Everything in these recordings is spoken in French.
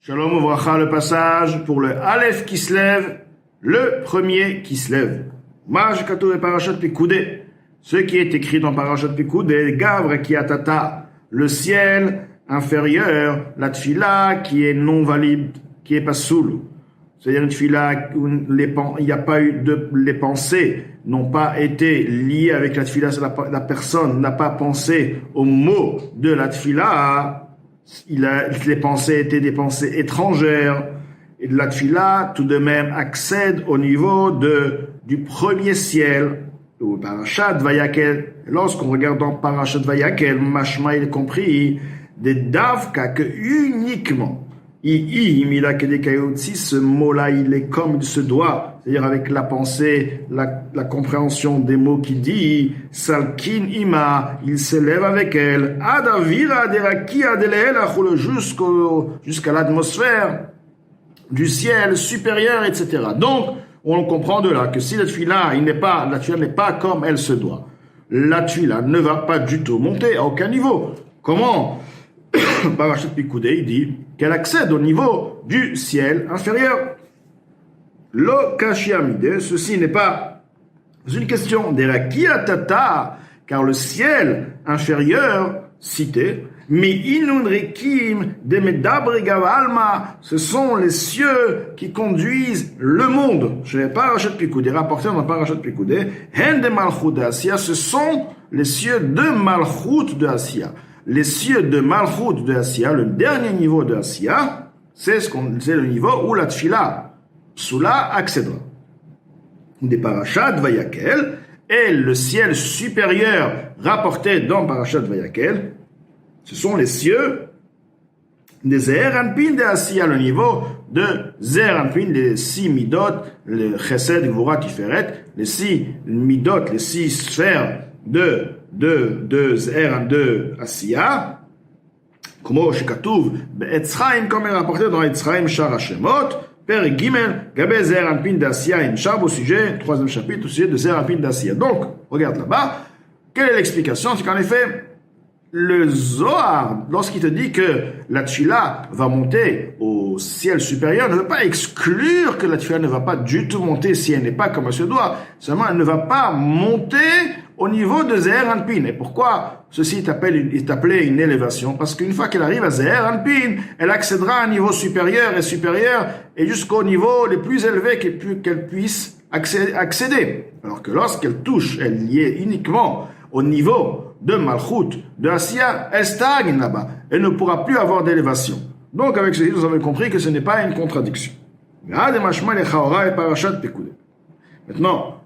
Shalom Uvracha, le passage pour le Aleph qui se lève, le premier qui se lève. Maj Katou et Parashat Pikoudé, ce qui est écrit dans Parashat Pikoudé, Gavre qui atata, le ciel inférieur, la tfila qui est non valide, qui est pas soul. C'est-à-dire une tfila où il n'y a pas eu les pensées n'ont pas été liées avec la tfila, la personne n'a pas pensé au mot de la tfila. Les pensées étaient des pensées étrangères, et la tfila tout de même accède au niveau du premier ciel, au Parashat Vayakel. Lorsqu'on regarde dans Parashat Vayakel, Mashma il est compris des davka que uniquement ce mot-là, il est comme il se doit, c'est-à-dire avec la pensée, la compréhension des mots qu'il dit, Salkin ima, il s'élève avec elle, Adavira deraki adeleel jusqu'à l'atmosphère du ciel supérieur, etc. Donc, on comprend de là que si la tfila n'est pas comme elle se doit, la tfila ne va pas du tout monter à aucun niveau. Comment? Parashat Pikoudé, il dit qu'elle accède au niveau du ciel inférieur. Lo kashiamide, ceci n'est pas une question d'erakiatata, car le ciel inférieur cité, mais inunrekim de medabrigavalma, ce sont les cieux qui conduisent le monde. Chez Parashat Pikoudé, rapporté dans Parashat Pikoudé, hen de malchut de Assia, ce sont les cieux de malchut de Assia. Les cieux de Malchut de Assia, le dernier niveau de Assia, c'est le niveau où la tfila Psula accédera. Des Parashat Vayakel et le ciel supérieur rapporté dans Parashat Vayakel, ce sont les cieux des Zeher Anpin de Assia, le niveau de Zeher Anpin, les 6 midot, le Chesed, Gvura, Tiferet, les 6 midot, les 6 sphères de Zeher de Assia, comme Shekatuv Be'etzraim, comme est rapporté dans Etzraim Shar Hashemot, Père Gimel, Gabé Zeher Anpin d'Assia, Inchab, au sujet, 3e chapitre, au sujet de Zeher Anpin d'Assia. Donc, regarde là-bas, quelle est l'explication? C'est qu'en effet, le Zohar, lorsqu'il te dit que la tfila va monter au ciel supérieur, ne veut pas exclure que la tfila ne va pas du tout monter si elle n'est pas comme elle se doit. Seulement, elle ne va pas monter au niveau de Zeher Anpin. Et pourquoi ceci est appelé une élévation? Parce qu'une fois qu'elle arrive à Zeher Anpin, elle accédera à un niveau supérieur et jusqu'au niveau les plus élevés qu'elle puisse accéder. Alors que lorsqu'elle touche, elle y est uniquement au niveau de Malchut, de Assia, elle stagne là-bas. Elle ne pourra plus avoir d'élévation. Donc, avec ceci, nous avons compris que ce n'est pas une contradiction. Maintenant,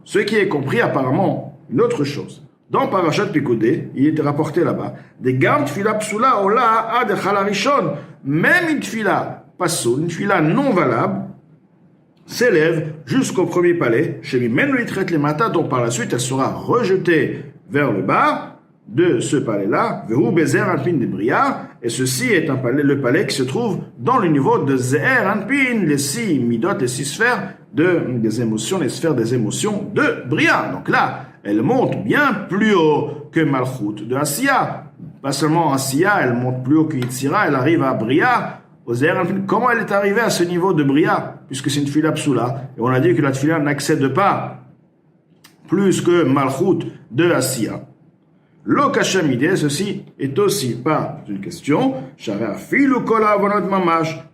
ce qui est compris apparemment, une autre chose. Dans Parashat Pikoudé, il était rapporté là-bas, des gam tfila psula ola ad chalarishon, même une tfila pasoul, une tfila non valable, s'élève jusqu'au premier palais, chez lui, même lui traite les matas, donc par la suite, elle sera rejetée vers le bas de ce palais-là, Vehu Bezer Anpin de Bria, et ceci est le palais qui se trouve dans le niveau de Zeher Anpin, les 6 midot, les 6 sphères des émotions, les sphères des émotions de Bria. Donc là, elle monte bien plus haut que Malchut de Assia. Pas seulement Assia, elle monte plus haut que Yitzira, elle arrive à Bria, au Zeher Anpin. Comment elle est arrivée à ce niveau de Bria? Puisque c'est une tfila psula, et on a dit que la tfila n'accède pas plus que Malchut de Assia. L'okashamide, ceci est aussi pas une question,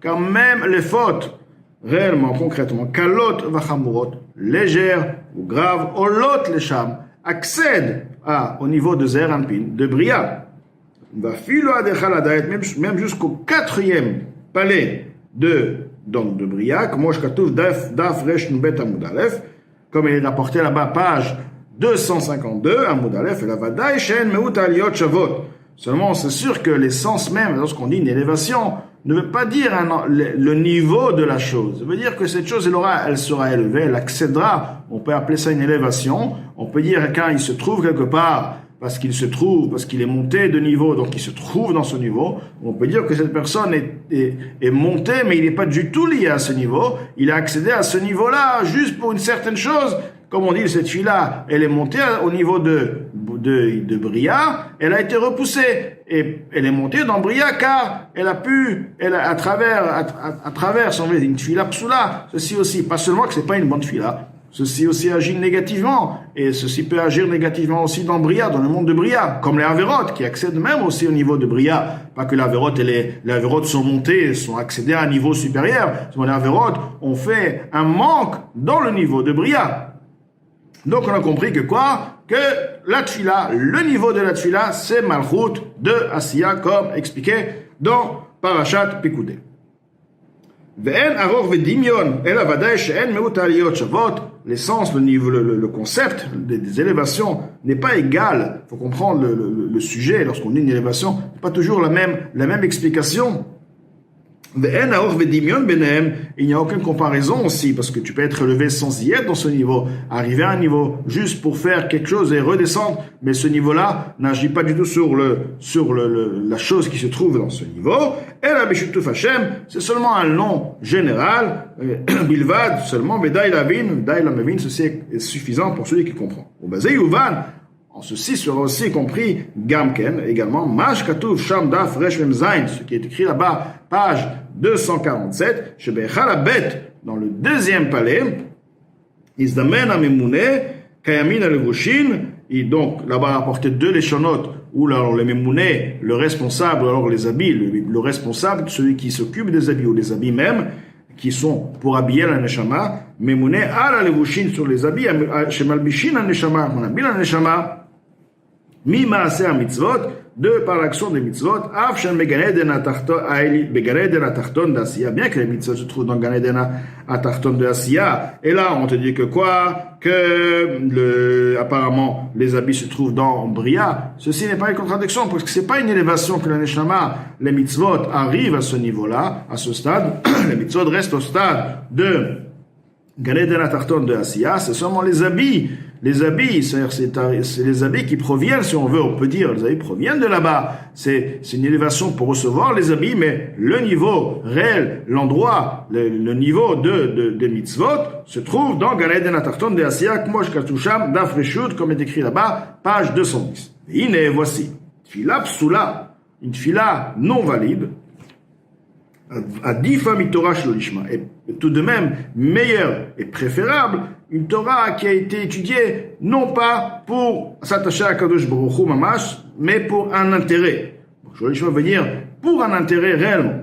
car même les fautes, réellement, concrètement, kalot vachamurot, légères ou graves, olot lesham, accèdent au niveau de Zeher Anpin, de Bria. Même jusqu'au 4e palais de Bria, comme daf resh nubet amud alef, comme il est rapporté là-bas, page 252, Amud Aleph, et la Vadaï, Shen, Meut, Aliot, Shavot. Seulement, c'est sûr que l'essence même, lorsqu'on dit une élévation, ne veut pas dire le niveau de la chose. Ça veut dire que cette chose, elle sera élevée, elle accédera. On peut appeler ça une élévation. On peut dire quand il se trouve quelque part, parce qu'il est monté de niveau, donc il se trouve dans ce niveau. On peut dire que cette personne est montée, mais il n'est pas du tout lié à ce niveau. Il a accédé à ce niveau-là juste pour une certaine chose. Comme on dit, cette fille-là, elle est montée au niveau de de Bria, elle a été repoussée et elle est montée dans Bria car elle a à travers son une tfila psoula, ceci aussi, pas seulement que c'est pas une bonne tfila, ceci aussi agit négativement et ceci peut agir négativement aussi dans Bria, dans le monde de Bria, comme les Averot qui accèdent même aussi au niveau de Bria, pas que les Averot sont montés, sont accédés à un niveau supérieur, les Averot ont fait un manque dans le niveau de Bria. Donc on a compris que que la tfila, le niveau de la tfila, c'est Malchut de Asiya, comme expliqué dans Parashat Pekudei. Ve'en aror ve'dimion, el avadai she'en meut aliyot shavot. L'essence, le niveau, le concept des élévations n'est pas égal. Il faut comprendre le sujet. Lorsqu'on dit une élévation, c'est pas toujours la même explication. Ve'en aror ve'dimion benehem, il n'y a aucune comparaison aussi, parce que tu peux être élevé sans y être dans ce niveau, arriver à un niveau juste pour faire quelque chose et redescendre, mais ce niveau-là n'agit pas du tout sur la chose qui se trouve dans ce niveau. Et la Bishutuf Hashem, c'est seulement un nom général, bilvad, seulement, mais Daï Lamevin, ceci est suffisant pour celui qui comprend. Au basé Yuvan, en ceci sera aussi compris Gamken, également, Mash Katuv Sham Daf Resh Mem Zain, ce qui est écrit là-bas, page 247, chez Bechalabet, dans le deuxième palais, Izdamen Amemune, Kayamin Alevushin, et donc là-bas rapporté deux léchonotes, où alors les Memouné, le responsable, alors les habits, le responsable, celui qui s'occupe des habits, ou les habits même, qui sont pour habiller la Neshama, Memouné al Alevushin sur les habits, chez Malbishin la Neshama, on habille la Neshama, Mi Maaseh mitzvot, par l'action des mitzvot, Av Shem Began Eden Atachton d'Asiya, bien que les mitzvot se trouvent dans Gan Eden Atachton de Asiya, et là on te dit que apparemment les habits se trouvent dans Bria, ceci n'est pas une contradiction, parce que c'est pas une élévation que la Neshama, les mitzvot arrivent à ce niveau-là, à ce stade, les mitzvot restent au stade de Gan Eden Atachton de Asiya, c'est seulement les habits, c'est-à-dire c'est les habits qui proviennent, si on peut dire, les habits proviennent de là-bas. C'est une élévation pour recevoir les habits, mais le niveau réel, l'endroit, le niveau des mitzvot se trouve dans Gan Eden Atachton de Asiya, Kmosh Katusham, Daf Reshut, comme est écrit là-bas, page 210. Et voici, Tfila Psula, une tfila non valide, Adifa mitorah shelo lishma, et tout de même meilleur et préférable une Torah qui a été étudiée non pas pour s'attacher à Kadosh Baruch Hu mamash, mais pour un intérêt. Shelo lishma veut dire pour un intérêt réellement.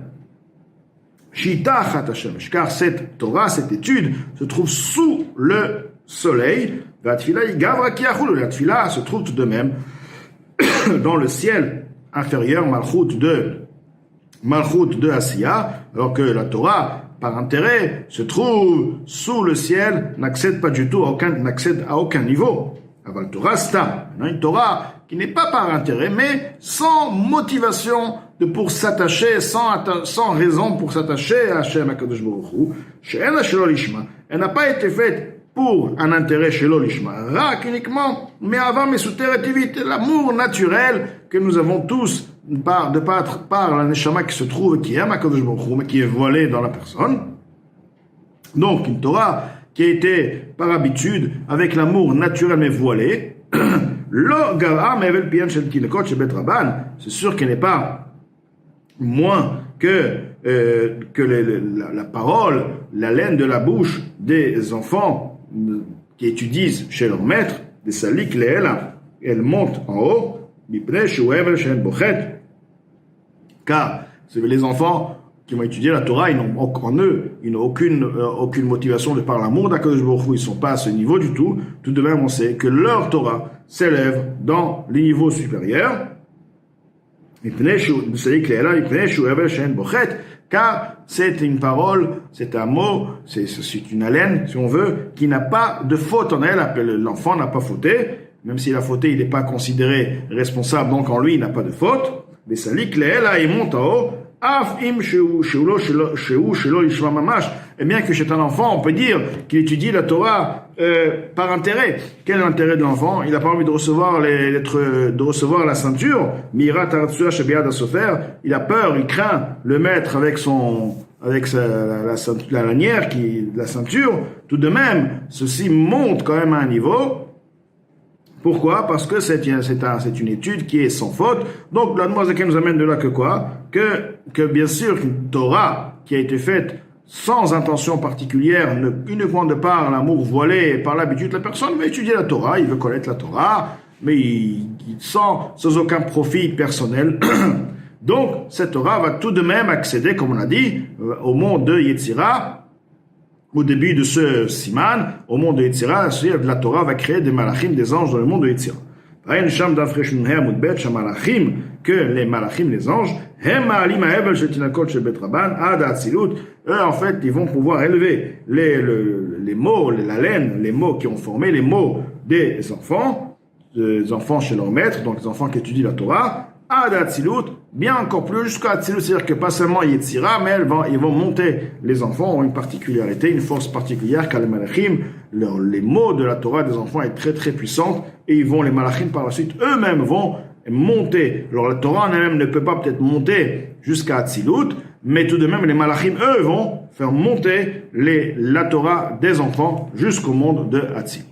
Shita chat hashemesh, car cette Torah, cette étude se trouve sous le soleil. La tfila gavra ki achulu, la tfila se trouve tout de même dans le ciel inférieur, Malchut de Asiya, alors que la Torah, par intérêt, se trouve sous le ciel, n'accède pas du tout n'accède à aucun niveau. Aval Torah Stam, une Torah qui n'est pas par intérêt, mais sans motivation pour s'attacher, sans raison pour s'attacher à Hashem HaKadosh Baruch Hu, she'ena shelo lishma, elle n'a pas été faite pour un intérêt shelo lishma, rak uniquement, mais avant mesuteret tivit, l'amour naturel que nous avons tous par la neshama qui se trouve, qui aime HaKadosh Baruch Hu, mais qui est voilée dans la personne. Donc, une Torah qui a été, par habitude, avec l'amour naturel mais voilé, c'est sûr qu'elle n'est pas moins que la parole, la laine de la bouche des enfants qui étudient chez leur maître, des salik le'ela, elle monte en haut, car les enfants qui vont étudier la Torah, ils n'ont aucune motivation de par l'amour d'Akadosh Baruch Hu, ils ne sont pas à ce niveau du tout. Tout de même, on sait que leur Torah s'élève dans les niveaux supérieurs, car c'est une parole, c'est un mot, c'est une haleine, si on veut, qui n'a pas de faute en elle. L'enfant n'a pas fauté, même s'il a fauté, il n'est pas considéré responsable, donc en lui, il n'a pas de faute. Mais salik le'ela, il monte en haut, et bien que chez un enfant, on peut dire qu'il étudie la Torah par intérêt. Quel est l'intérêt de l'enfant? Il n'a pas envie de recevoir la ceinture. Il a peur, il craint le maître avec la lanière, la ceinture. Tout de même, ceci monte quand même à un niveau Pourquoi? Parce que c'est une étude qui est sans faute. Donc, la Noazaken nous amène de là que quoi? Que bien sûr, une Torah qui a été faite sans intention particulière, uniquement de par l'amour voilé, par l'habitude, la personne va étudier la Torah, il veut connaître la Torah, mais sans aucun profit personnel. Donc, cette Torah va tout de même accéder, comme on a dit, au monde de Yetzira, au début de ce siman, au monde de Yetzira, c'est-à-dire la Torah va créer des malachim, des anges dans le monde de Yetzira. Que les malachim, les anges, eux, en fait, ils vont pouvoir élever les mots, la laine, les mots qui ont formé les mots des enfants chez leur maître, donc les enfants qui étudient la Torah, Ad Atzilut, bien encore plus jusqu'à Atzilut, c'est-à-dire que pas seulement Yetzira, mais ils vont monter. Les enfants ont une particularité, une force particulière, car les malachim, les mots de la Torah des enfants est très très puissante, et les malachim par la suite, eux-mêmes vont monter. Alors la Torah en elle-même ne peut pas peut-être monter jusqu'à Atzilut, mais tout de même les malachim, eux, vont faire monter la Torah des enfants jusqu'au monde de Atzilut.